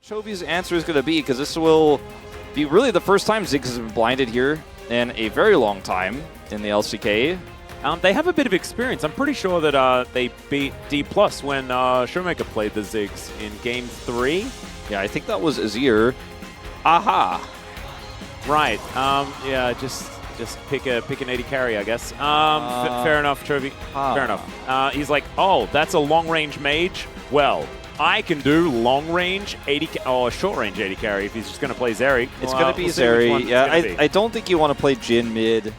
Chovy's answer is going to be, because this will be really the first time Ziggs has been blinded here in a very long time in the LCK. They have a bit of experience. I'm pretty sure that they beat D+ when Showmaker played the Ziggs in Game 3. Yeah, I think that was Azir. Aha! Right. Yeah, just pick an 80 carry, I guess. Fair enough, Chovy. Fair enough. He's like, oh, that's a long-range mage? Well, I can do long-range 80 or short-range 80 carry if he's just going to play Zeri. It's going to be Zeri. Yeah, I don't think you want to play Jhin mid.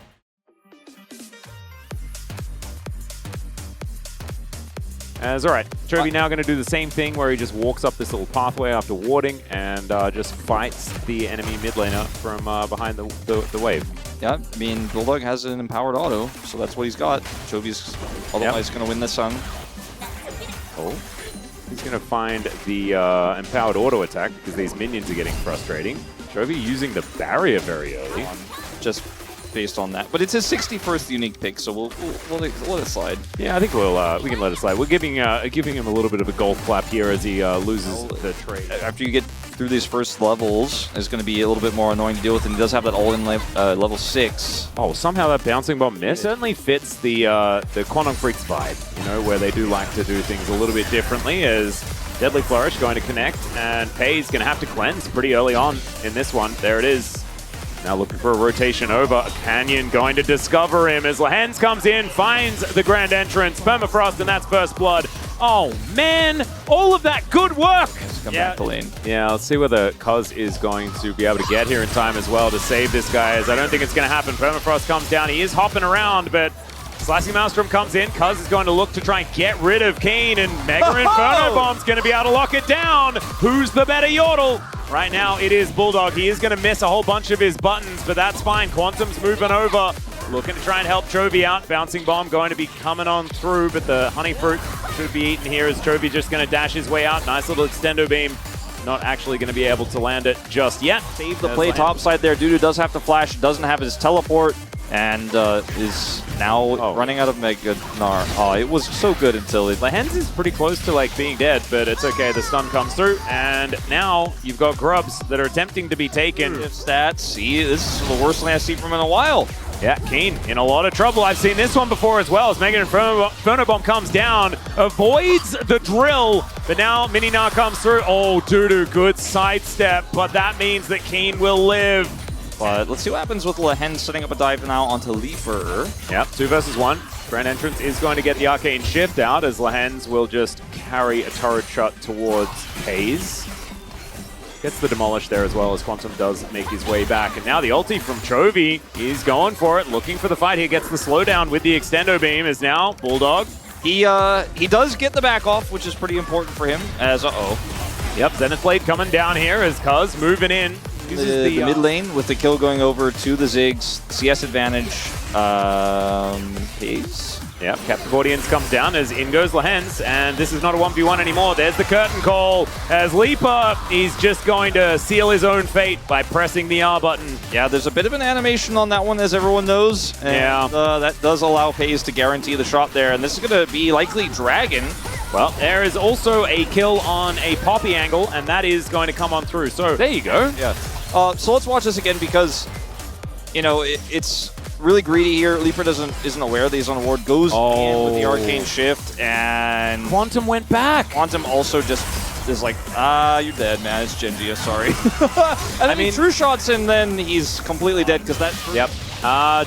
All right. Chovy now going to do the same thing where he just walks up this little pathway after warding and just fights the enemy mid laner from behind the wave. Yeah, I mean, Bulldog has an empowered auto, so that's what he's got. Chovy's otherwise going to win this song. Oh. He's going to find the empowered auto attack because these minions are getting frustrating. Chovy using the barrier very early. Just based on that. But it's his 61st unique pick, so we'll let it slide. Yeah, I think we can let it slide. We're giving him a little bit of a golf clap here as he loses the trade. After you get through these first levels, it's going to be a little bit more annoying to deal with, and he does have that all-in level 6. Oh, somehow that bouncing bomb miss certainly fits the Quantum Freaks vibe, you know, where they do like to do things a little bit differently. As Deadly Flourish going to connect, and Pei's going to have to cleanse pretty early on in this one. There it is. Now looking for a rotation over. Canyon going to discover him as LaHens comes in, finds the grand entrance, Permafrost, and that's first blood. Oh man, all of that good work! Yeah, let's see whether Cuz is going to be able to get here in time as well to save this guy, as I don't think it's going to happen. Permafrost comes down, he is hopping around, but Slicing Maelstrom comes in. Cuz is going to look to try and get rid of Keen, and Mega Inferno Bomb's going to be able to lock it down. Who's the better Yordle? Right now, it is Bulldog. He is going to miss a whole bunch of his buttons, but that's fine. Quantum's moving over, looking to try and help Chovy out. Bouncing Bomb going to be coming on through, but the Honey Fruit should be eaten here as Chovy just going to dash his way out. Nice little extendo beam. Not actually going to be able to land it just yet. Save the play topside there. Dudu does have to flash, doesn't have his teleport, and is now running out of Mega Gnar. Oh, it was so good until it... LaHens is pretty close to like being dead, but it's okay. The stun comes through, and now you've got Grubs that are attempting to be taken. Stats. See, this is the worst thing I've seen from him in a while. Yeah, Keen in a lot of trouble. I've seen this one before as well, as Mega Inferno Bomb comes down, avoids the drill, but now Mini Gnar comes through. Oh, Dudu, good sidestep, but that means that Keen will live. But let's see what happens with LaHens setting up a dive now onto Leaper. Yep, 2 versus 1. Grand Entrance is going to get the Arcane Shift out, as LaHens will just carry a turret shot towards Pei's. Gets the Demolish there as well, as Quantum does make his way back. And now the ulti from Chovy is going for it, looking for the fight. He gets the slowdown with the Extendo Beam, as now Bulldog. He does get the back off, which is pretty important for him, as Yep, Zenith Blade coming down here as Cuz moving in. Uses the mid lane with the kill going over to the Ziggs. CS advantage. Pace. Yep, Captive Audience comes down as in goes LaHens, and this is not a 1v1 anymore. There's the curtain call as Leaper, he's just going to seal his own fate by pressing the R button. Yeah, there's a bit of an animation on that one, as everyone knows. And, that does allow Pace to guarantee the shot there, and this is going to be likely Dragon. Well, there is also a kill on a Poppy angle, and that is going to come on through. So there you go. Yeah. So let's watch this again, because, you know, it's really greedy here. Leaper isn't aware that he's on a ward. Goes in with the Arcane Shift, and Quantum went back. Quantum also just is like, you're dead, man. It's Genji, sorry. And then he true shots, and then he's completely dead, because that... Yep.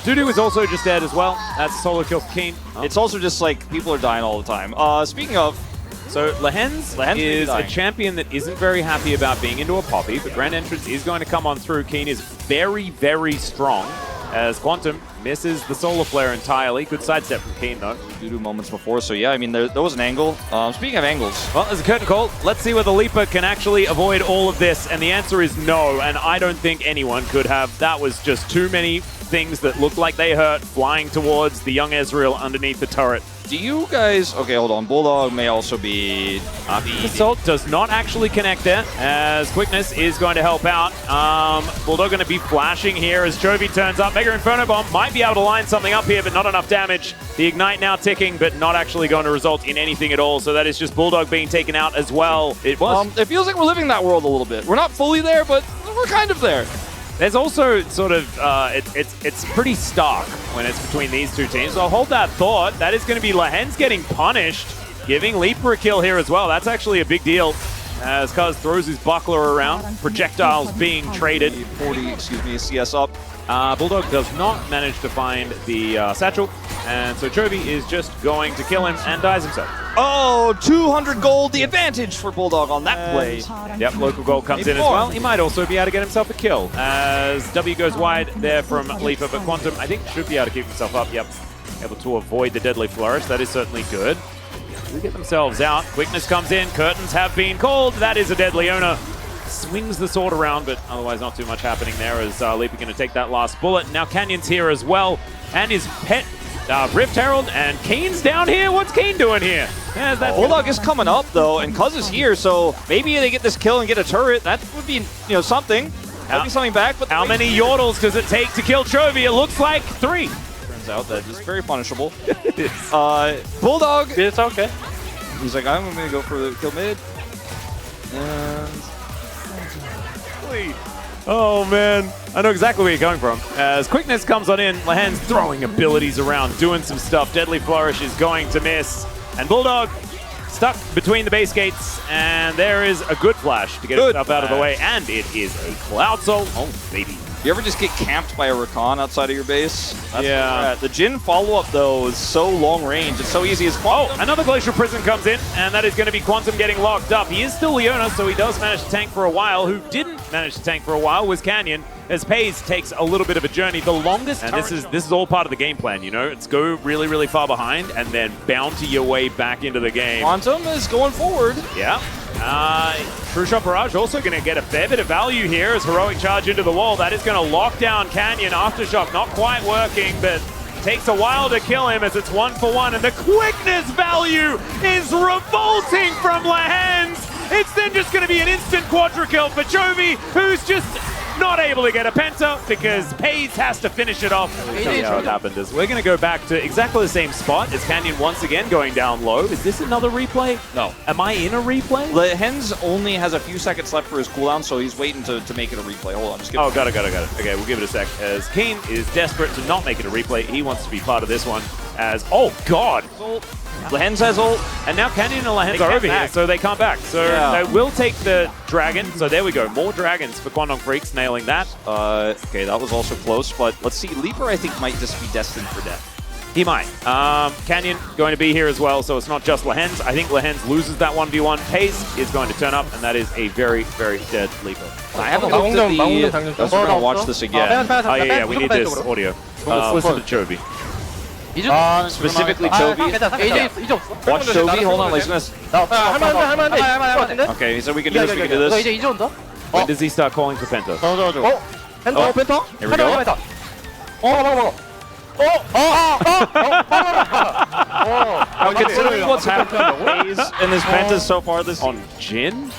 Dudu is also just dead as well. That's a solo kill for Keen. It's also just like, people are dying all the time. Speaking of... So LaHens is a champion that isn't very happy about being into a Poppy, but Grand Entrance is going to come on through. Keen is very, very strong, as Quantum misses the Solar Flare entirely. Good sidestep from Keen, though. Dudu moments before, so yeah, I mean, there was an angle. Speaking of angles... Well, there's a curtain call. Let's see whether Leaper can actually avoid all of this, and the answer is no, and I don't think anyone could have. That was just too many things that look like they hurt flying towards the young Ezreal underneath the turret. Do you guys... Okay, hold on. Bulldog may also be... Assault does not actually connect there, as Quickness is going to help out. Bulldog going to be flashing here as Chovy turns up. Mega Inferno Bomb might be able to line something up here, but not enough damage. The Ignite now ticking, but not actually going to result in anything at all. So that is just Bulldog being taken out as well. It feels like we're living that world a little bit. We're not fully there, but we're kind of there. There's also sort of, it's pretty stark when it's between these two teams. So I'll hold that thought. That is going to be LaHens getting punished, giving Leaper a kill here as well. That's actually a big deal as Kuz throws his buckler around. Projectiles being traded. 40, CS up. Bulldog does not manage to find the satchel, and so Chovy is just going to kill him and dies himself. Oh, 200 gold, the advantage for Bulldog on that play. Yep, local gold comes in as well. He might also be able to get himself a kill as W goes wide there from Leaper, but Quantum, I think, should be able to keep himself up. Yep, able to avoid the deadly flourish. That is certainly good. They get themselves out. Quickness comes in. Curtains have been called. That is a deadly owner. Swings the sword around, but otherwise not too much happening there as Leaper going to take that last bullet. Now Canyon's here as well, and his pet Rift Herald, and Kane's down here. What's Kane doing here? Bulldog is coming up though, and Kuz is here, so maybe they get this kill and get a turret. That would be, something. That'd be something back. But how many yordles does it take to kill Chovy? It looks like 3. Turns out that is very punishable. It is. Bulldog. It's okay. He's like, I'm going to go for the kill mid. And... Oh man, I know exactly where you're going from. As Quickness comes on in, LaHens throwing abilities around, doing some stuff. Deadly Flourish is going to miss. And Bulldog stuck between the base gates, and there is a good flash to get himself out of the way, and it is a Cloud Soul. Oh baby. You ever just get camped by a Rakan outside of your base? That's yeah. The Jhin follow-up, though, is so long range. It's so easy as Quantum. Oh, another Glacial Prison comes in, and that is going to be Quantum getting locked up. He is still Leona, so he does manage to tank for a while. Who didn't manage to tank for a while was Canyon, as Paze takes a little bit of a journey. The longest, and this is all part of the game plan, It's go really, really far behind, and then bounty your way back into the game. Quantum is going forward. Yeah. True Shot Barrage also going to get a fair bit of value here as Heroic Charge into the wall. That is going to lock down Canyon. Aftershock not quite working, but takes a while to kill him as it's 1-for-1. And the quickness value is revolting from LaHens. It's then just going to be an instant quadra kill for Chovy, who's just not able to get a penta because Paze has to finish it off. We'll tell you how it happened. We're going to go back to exactly the same spot as Canyon once again going down low. Is this another replay? No. Am I in a replay? LaHens only has a few seconds left for his cooldown, so he's waiting to make it a replay. Hold on, just give it. Got it. Okay, we'll give it a sec. As Kane is desperate to not make it a replay. He wants to be part of this one as, oh God. LaHens has ult. And now Canyon and LaHens are over here, so they come back. So they will take the dragon. So there we go. More dragons for Quandong Freaks, nailing that. Okay, that was also close, but let's see. Leaper, I think, might just be destined for death. He might. Canyon going to be here as well, so it's not just LaHens. I think LaHens loses that 1v1. Pace is going to turn up, and that is a very, very dead Leaper. I haven't looked at the... We're going to watch this again. Oh yeah, we need this audio. Listen to Chovy. Specifically Chovy. Watch Chovy. Hold on, listen to this. Okay, so we can do this. When does he start calling for Penta? Here we go. Considering what's happened in his pentas so far this on Jhin?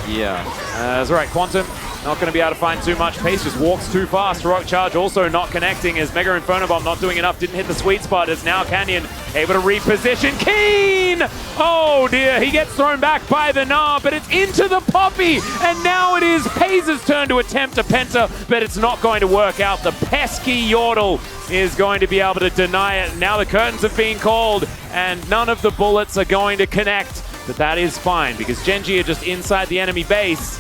Yeah. That's right, Quantum not going to be able to find too much. Pace just walks too fast. Heroic Charge also not connecting as Mega Inferno Bomb not doing enough. Didn't hit the sweet spot as now Canyon able to reposition. Keen! Oh dear, he gets thrown back by the Gnar, but it's into the Poppy. And now it is Paze's turn to attempt a penta, but it's not going to work out. The pesky Yordle is going to be able to deny it. Now the curtains have been called and none of the bullets are going to connect. But that is fine because Genji are just inside the enemy base.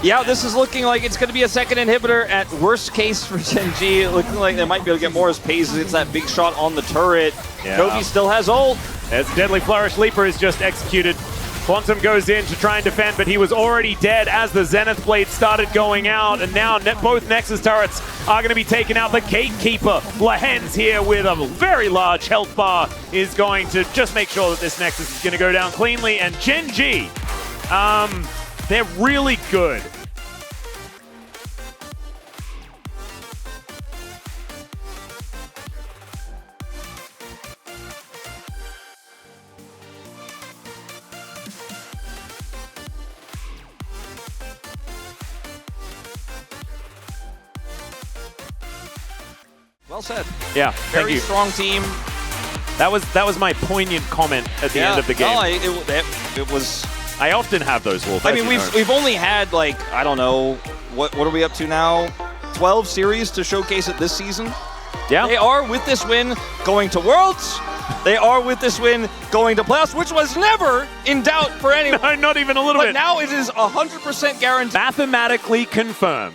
Yeah, this is looking like it's going to be a second inhibitor at worst case for Genji. Looking like they might be able to get more as Paze gets that big shot on the turret. Yeah. Chovy still has ult. As Deadly Flourish Leaper is just executed. Quantum goes in to try and defend, but he was already dead as the Zenith Blade started going out. And now both Nexus turrets are going to be taken out. The Gatekeeper, LaHens here with a very large health bar, is going to just make sure that this Nexus is going to go down cleanly. And Genji, they're really good. Well said. Yeah, thank Very you. strong team. That was my poignant comment at the end of the game. No, it was. I often have those, Wolf. I mean, we've only had like, I don't know, what are we up to now? 12 series to showcase it this season. Yeah. They are, with this win, going to Worlds. They are, with this win, going to playoffs, which was never in doubt for anyone. No, not even a little bit. But now it is 100% guaranteed. Mathematically confirmed.